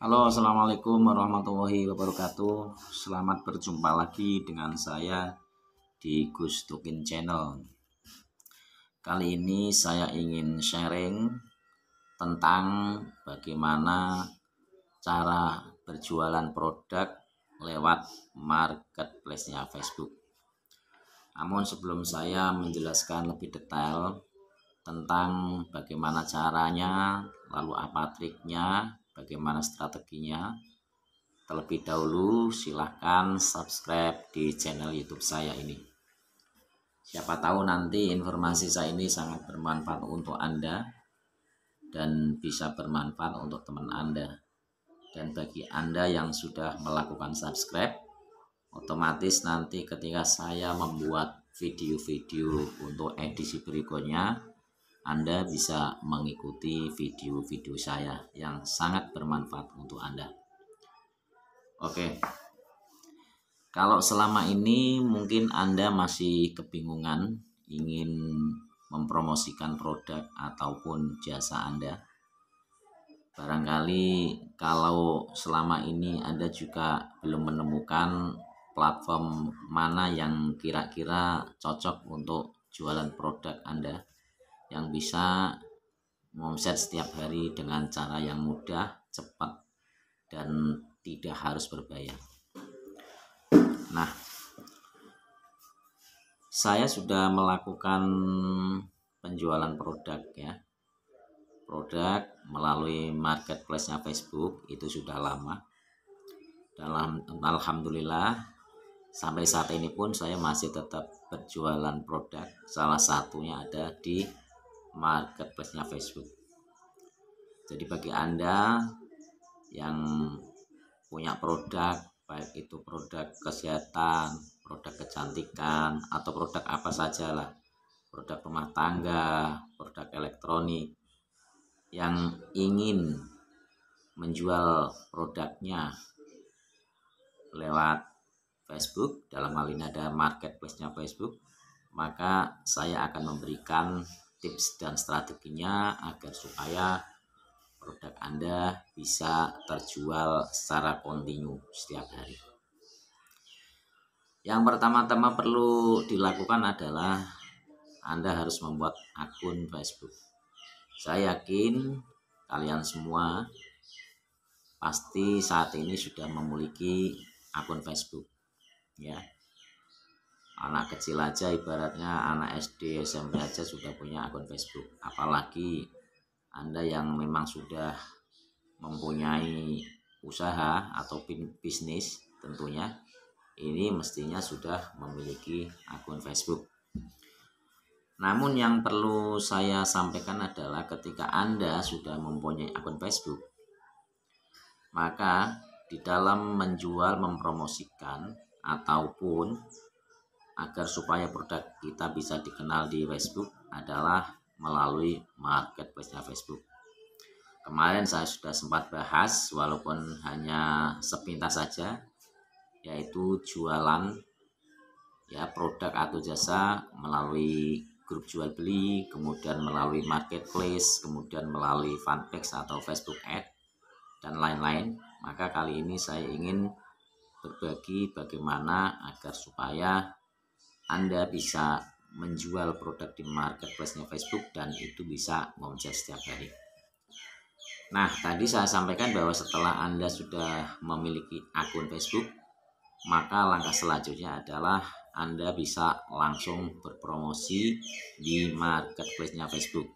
Halo, assalamualaikum warahmatullahi wabarakatuh. Selamat berjumpa lagi dengan saya di Gus Tukin Channel. Kali ini saya ingin sharing tentang bagaimana cara berjualan produk lewat marketplace-nya Facebook. Namun sebelum saya menjelaskan lebih detail tentang bagaimana caranya, lalu apa triknya, bagaimana strateginya, terlebih dahulu silahkan subscribe di channel YouTube saya ini. Siapa tahu nanti informasi saya ini sangat bermanfaat untuk Anda dan bisa bermanfaat untuk teman Anda. Dan bagi Anda yang sudah melakukan subscribe, otomatis nanti ketika saya membuat video-video untuk edisi berikutnya, Anda bisa mengikuti video-video saya yang sangat bermanfaat untuk Anda. Oke, kalau selama ini mungkin Anda masih kebingungan ingin mempromosikan produk ataupun jasa Anda. Barangkali kalau selama ini Anda juga belum menemukan platform mana yang kira-kira cocok untuk jualan produk Anda, yang bisa omset setiap hari dengan cara yang mudah, cepat, dan tidak harus berbayar. Nah, saya sudah melakukan penjualan produk produk melalui marketplace-nya Facebook itu sudah lama. Dan alhamdulillah sampai saat ini pun saya masih tetap berjualan produk, salah satunya ada di marketplace-nya Facebook. Jadi bagi Anda yang punya produk, baik itu produk kesehatan, produk kecantikan, atau produk apa saja lah, produk rumah tangga, produk elektronik, yang ingin menjual produknya lewat Facebook, dalam hal ini ada marketplace-nya Facebook, maka saya akan memberikan tips dan strateginya agar supaya produk Anda bisa terjual secara kontinu setiap hari. Yang pertama-tama perlu dilakukan adalah Anda harus membuat akun Facebook. Saya yakin kalian semua pasti saat ini sudah memiliki akun Facebook, ya. Anak kecil aja, ibaratnya anak SD, SMP aja sudah punya akun Facebook. Apalagi Anda yang memang sudah mempunyai usaha atau bisnis, tentunya ini mestinya sudah memiliki akun Facebook. Namun yang perlu saya sampaikan adalah ketika Anda sudah mempunyai akun Facebook, maka di dalam menjual, mempromosikan, ataupun agar supaya produk kita bisa dikenal di Facebook adalah melalui marketplace-nya Facebook. Kemarin saya sudah sempat bahas, walaupun hanya sepintas saja, yaitu jualan produk atau jasa melalui grup jual beli, kemudian melalui marketplace, kemudian melalui fanpage atau Facebook Ad, dan lain-lain. Maka kali ini saya ingin berbagi bagaimana agar supaya Anda bisa menjual produk di marketplace-nya Facebook dan itu bisa omset setiap hari. Nah, tadi saya sampaikan bahwa setelah Anda sudah memiliki akun Facebook, maka langkah selanjutnya adalah Anda bisa langsung berpromosi di marketplace-nya Facebook,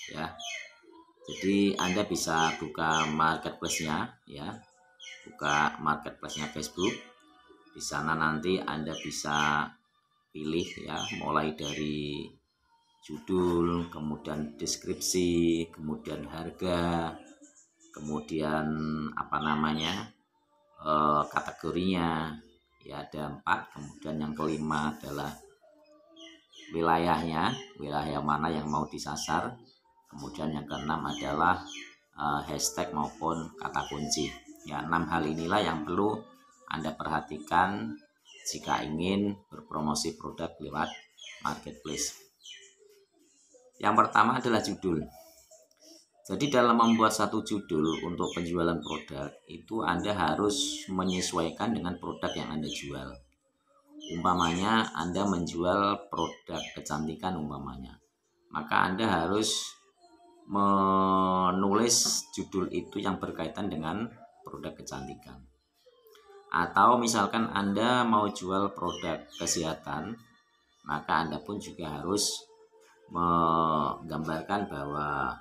ya. Jadi Anda bisa buka marketplace-nya, buka marketplace-nya Facebook. Di sana nanti Anda bisa pilih, mulai dari judul, kemudian deskripsi, kemudian harga, kemudian kategorinya, ada 4. Kemudian yang kelima adalah wilayahnya, wilayah mana yang mau disasar. Kemudian yang keenam adalah hashtag maupun kata kunci. 6 hal inilah yang perlu Anda perhatikan jika ingin berpromosi produk lewat marketplace. Yang pertama adalah judul. Jadi dalam membuat satu judul untuk penjualan produk itu Anda harus menyesuaikan dengan produk yang Anda jual. Umpamanya Anda menjual produk kecantikan umpamanya, maka Anda harus menulis judul itu yang berkaitan dengan produk kecantikan. Atau misalkan Anda mau jual produk kesehatan, maka Anda pun juga harus menggambarkan bahwa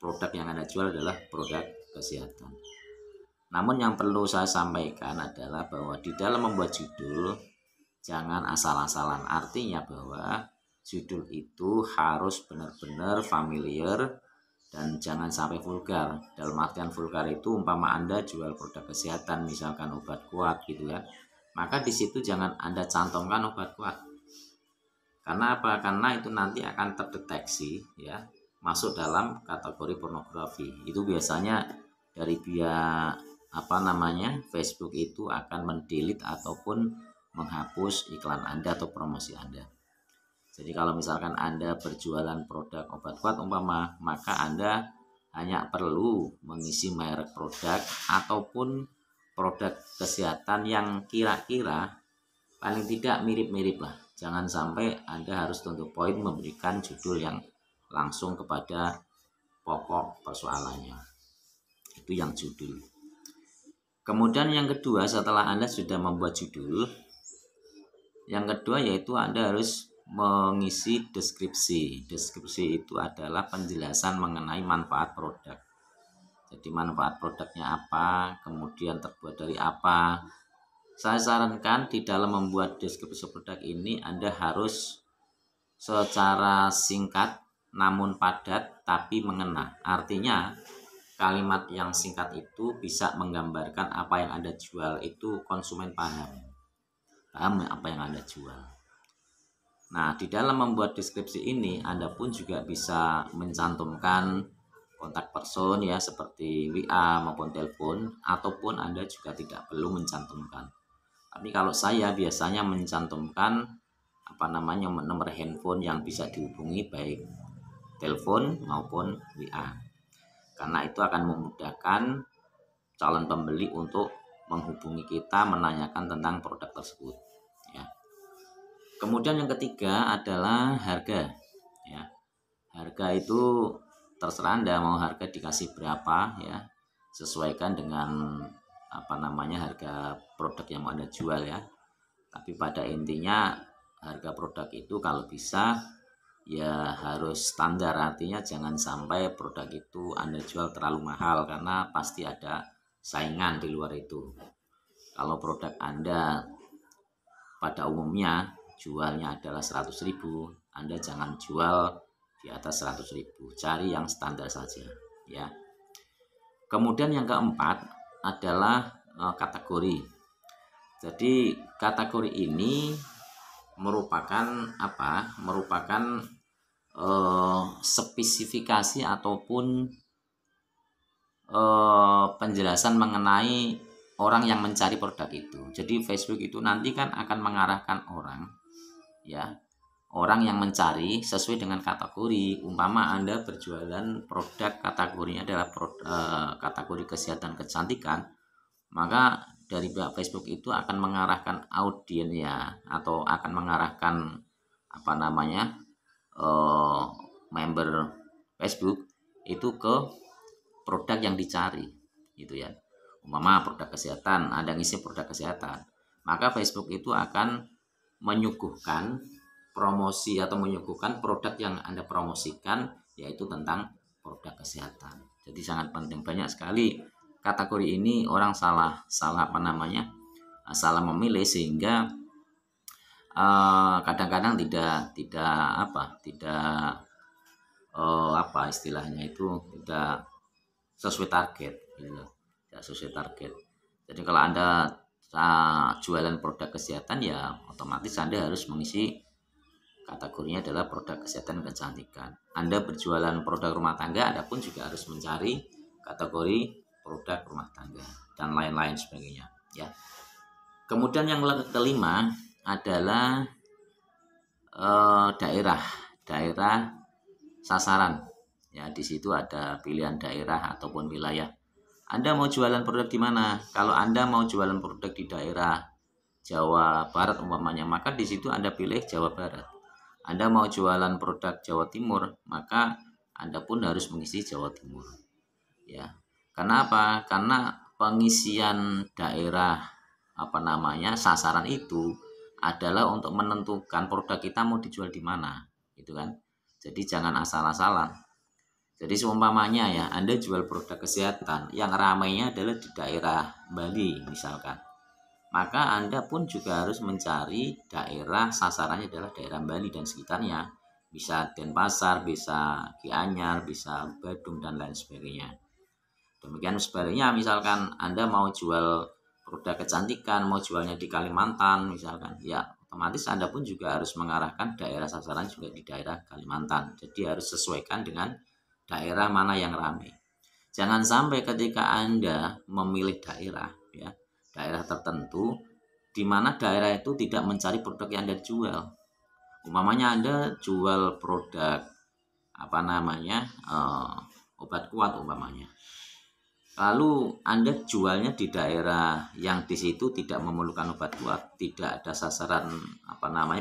produk yang Anda jual adalah produk kesehatan. Namun yang perlu saya sampaikan adalah bahwa di dalam membuat judul jangan asal-asalan. Artinya bahwa judul itu harus benar-benar familiar dan jangan sampai vulgar. Dalam artian vulgar itu umpama Anda jual produk kesehatan, misalkan obat kuat gitu ya, maka di situ jangan Anda cantumkan obat kuat. Karena apa? Karena itu nanti akan terdeteksi ya, masuk dalam kategori pornografi. Itu biasanya dari pihak Facebook itu akan mendelete ataupun menghapus iklan Anda atau promosi Anda. Jadi kalau misalkan Anda berjualan produk obat kuat umpama, maka Anda hanya perlu mengisi merek produk ataupun produk kesehatan yang kira-kira paling tidak mirip-mirip lah. Jangan sampai Anda harus to the point memberikan judul yang langsung kepada pokok persoalannya. Itu yang judul. Kemudian yang kedua, setelah Anda sudah membuat judul, yang kedua yaitu Anda harus mengisi deskripsi. Deskripsi itu adalah penjelasan mengenai manfaat produk. Jadi manfaat produknya apa, kemudian terbuat dari apa. Saya sarankan di dalam membuat deskripsi produk ini Anda harus secara singkat namun padat tapi mengena. Artinya kalimat yang singkat itu bisa menggambarkan apa yang Anda jual itu konsumen paham apa yang Anda jual. Nah, di dalam membuat deskripsi ini Anda pun juga bisa mencantumkan kontak person ya, seperti WA maupun telepon, ataupun Anda juga tidak perlu mencantumkan. Tapi kalau saya biasanya mencantumkan nomor handphone yang bisa dihubungi baik telepon maupun WA. Karena itu akan memudahkan calon pembeli untuk menghubungi kita menanyakan tentang produk tersebut ya. Kemudian yang ketiga adalah harga ya. Harga itu terserah Anda mau harga dikasih berapa ya, sesuaikan dengan harga produk yang mau Anda jual ya. Tapi pada intinya harga produk itu kalau bisa ya harus standar, artinya jangan sampai produk itu Anda jual terlalu mahal karena pasti ada saingan di luar itu. Kalau produk Anda pada umumnya jualnya adalah 100.000, Anda jangan jual di atas 100.000, cari yang standar saja ya. Kemudian yang keempat adalah kategori. Jadi kategori ini merupakan spesifikasi ataupun penjelasan mengenai orang yang mencari produk itu. Jadi Facebook itu nanti kan akan mengarahkan orang yang mencari sesuai dengan kategori. Umpama Anda berjualan produk kategorinya adalah kategori kesehatan kecantikan, maka dari pihak Facebook itu akan mengarahkan audiensnya atau akan mengarahkan member Facebook itu ke produk yang dicari gitu ya. Umpama produk kesehatan, Anda ngisi produk kesehatan, maka Facebook itu akan menyuguhkan promosi atau menyuguhkan produk yang Anda promosikan, yaitu tentang produk kesehatan. Jadi sangat penting. Banyak sekali kategori ini orang salah memilih, sehingga kadang-kadang tidak sesuai target gitu. Tidak sesuai target. Jadi kalau Anda jualan produk kesehatan ya otomatis Anda harus mengisi kategorinya adalah produk kesehatan dan kecantikan. Anda berjualan produk rumah tangga, Anda pun juga harus mencari kategori produk rumah tangga dan lain-lain sebagainya ya. Kemudian yang kelima adalah daerah sasaran Ya, di situ ada pilihan daerah ataupun wilayah. Anda mau jualan produk di mana? Kalau Anda mau jualan produk di daerah Jawa Barat umpamanya, maka di situ Anda pilih Jawa Barat. Anda mau jualan produk Jawa Timur, maka Anda pun harus mengisi Jawa Timur. Ya. Kenapa? Karena pengisian daerah sasaran itu adalah untuk menentukan produk kita mau dijual di mana, gitu kan. Jadi jangan asal-asalan. Jadi seumpamanya ya, Anda jual produk kesehatan yang ramainya adalah di daerah Bali misalkan. Maka Anda pun juga harus mencari daerah sasarannya adalah daerah Bali dan sekitarnya. Bisa Denpasar, bisa Gianyar, bisa Badung dan lain sebagainya. Demikian sebaliknya, misalkan Anda mau jual produk kecantikan, mau jualnya di Kalimantan misalkan, ya otomatis Anda pun juga harus mengarahkan daerah sasaran juga di daerah Kalimantan. Jadi harus sesuaikan dengan daerah mana yang ramai. Jangan sampai ketika Anda memilih daerah tertentu di mana daerah itu tidak mencari produk yang Anda jual. Umpamanya Anda jual produk obat kuat umpamanya. Lalu Anda jualnya di daerah yang di situ tidak memerlukan obat kuat, tidak ada sasaran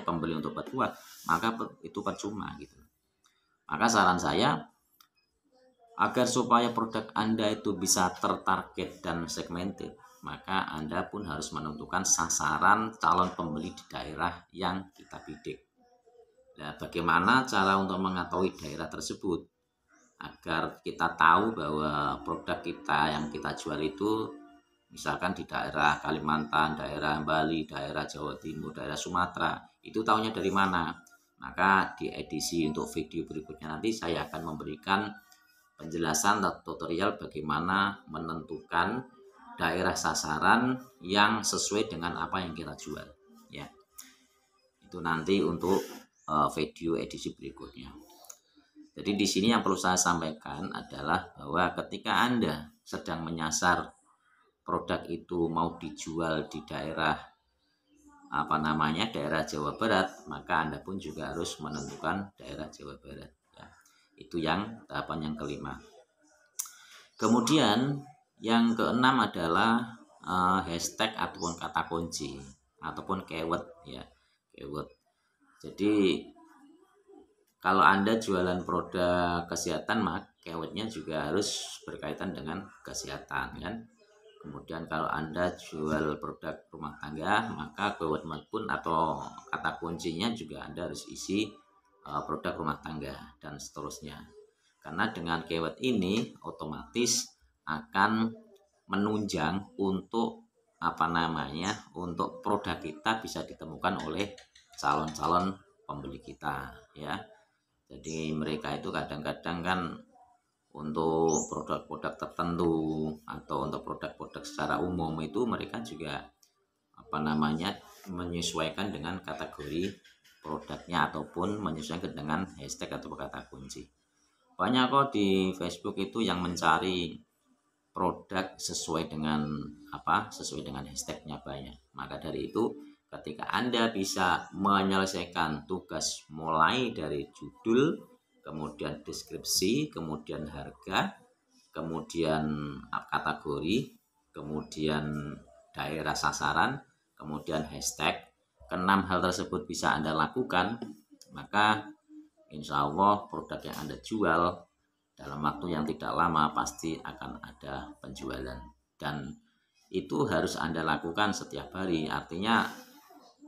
pembeli untuk obat kuat, maka itu percuma gitu. Maka saran saya, agar supaya produk Anda itu bisa tertarget dan segmented, maka Anda pun harus menentukan sasaran calon pembeli di daerah yang kita bidik. Nah, bagaimana cara untuk mengetahui daerah tersebut? Agar kita tahu bahwa produk kita yang kita jual itu misalkan di daerah Kalimantan, daerah Bali, daerah Jawa Timur, daerah Sumatera, itu tahunya dari mana? Maka di edisi untuk video berikutnya nanti saya akan memberikan penjelasan atau tutorial bagaimana menentukan daerah sasaran yang sesuai dengan apa yang kita jual, ya. Itu nanti untuk video edisi berikutnya. Jadi di sini yang perlu saya sampaikan adalah bahwa ketika Anda sedang menyasar produk itu mau dijual di daerah daerah Jawa Barat, maka Anda pun juga harus menentukan daerah Jawa Barat. Itu yang tahapan yang kelima. Kemudian yang keenam adalah hashtag ataupun kata kunci ataupun keyword, ya, keyword. Jadi kalau Anda jualan produk kesehatan, maka keywordnya juga harus berkaitan dengan kesehatan, kan. Kemudian kalau Anda jual produk rumah tangga, maka keyword pun atau kata kuncinya juga Anda harus isi produk rumah tangga dan seterusnya. Karena dengan keyword ini otomatis akan menunjang untuk untuk produk kita bisa ditemukan oleh calon-calon pembeli kita, ya. Jadi mereka itu kadang-kadang kan untuk produk-produk tertentu atau untuk produk-produk secara umum itu mereka juga menyesuaikan dengan kategori produknya ataupun menyesuaikan dengan hashtag atau kata kunci. Banyak kok di Facebook itu yang mencari produk sesuai dengan hashtagnya banyak. Maka dari itu ketika Anda bisa menyelesaikan tugas mulai dari judul, kemudian deskripsi, kemudian harga, kemudian kategori, kemudian daerah sasaran, kemudian hashtag, keenam hal tersebut bisa Anda lakukan, maka insya Allah produk yang Anda jual dalam waktu yang tidak lama pasti akan ada penjualan. Dan itu harus Anda lakukan setiap hari. Artinya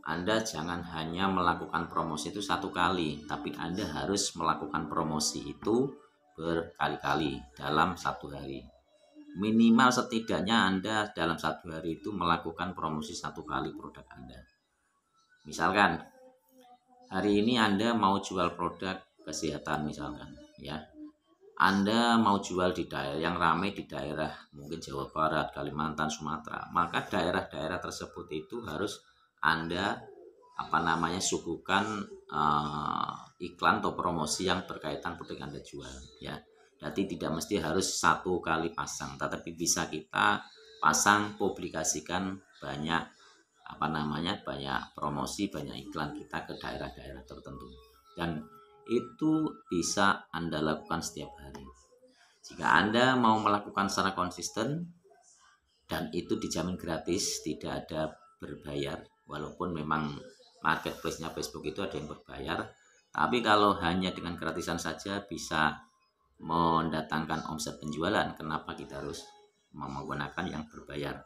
Anda jangan hanya melakukan promosi itu satu kali, tapi Anda harus melakukan promosi itu berkali-kali dalam satu hari. Minimal setidaknya Anda dalam satu hari itu melakukan promosi satu kali produk Anda. Misalkan hari ini Anda mau jual produk kesehatan misalkan, ya. Anda mau jual di daerah yang ramai di daerah mungkin Jawa Barat, Kalimantan, Sumatera, maka daerah-daerah tersebut itu harus Anda suguhkan iklan atau promosi yang berkaitan produk yang Anda jual, ya. Jadi tidak mesti harus satu kali pasang, tetapi bisa kita pasang, publikasikan banyak banyak promosi, banyak iklan kita ke daerah-daerah tertentu. Dan itu bisa Anda lakukan setiap hari. Jika Anda mau melakukan secara konsisten dan itu dijamin gratis, tidak ada berbayar, walaupun memang marketplace-nya Facebook itu ada yang berbayar, tapi kalau hanya dengan gratisan saja bisa mendatangkan omset penjualan, kenapa kita harus menggunakan yang berbayar?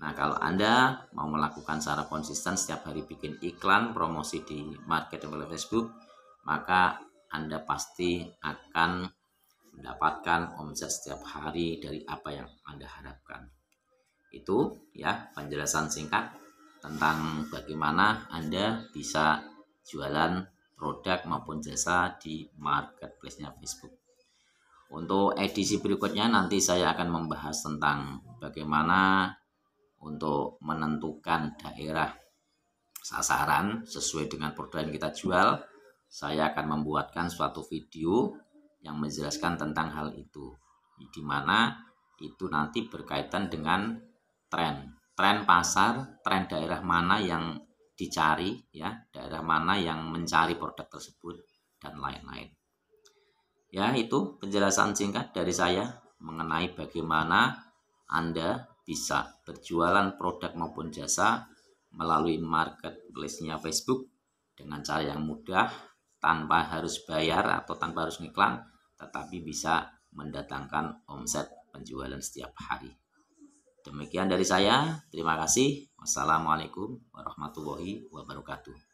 Nah, kalau Anda mau melakukan secara konsisten setiap hari bikin iklan promosi di marketplace Facebook, maka Anda pasti akan mendapatkan omset setiap hari dari apa yang Anda harapkan. Itu ya penjelasan singkat tentang bagaimana Anda bisa jualan produk maupun jasa di marketplace-nya Facebook. Untuk edisi berikutnya nanti saya akan membahas tentang bagaimana untuk menentukan daerah sasaran sesuai dengan produk yang kita jual. Saya akan membuatkan suatu video yang menjelaskan tentang hal itu, di mana itu nanti berkaitan dengan tren pasar, tren daerah mana yang dicari, ya, daerah mana yang mencari produk tersebut, dan lain-lain. Ya, itu penjelasan singkat dari saya mengenai bagaimana Anda bisa berjualan produk maupun jasa melalui marketplace-nya Facebook dengan cara yang mudah, tanpa harus bayar atau tanpa harus ngiklan, tetapi bisa mendatangkan omset penjualan setiap hari. Demikian dari saya, terima kasih. Wassalamualaikum warahmatullahi wabarakatuh.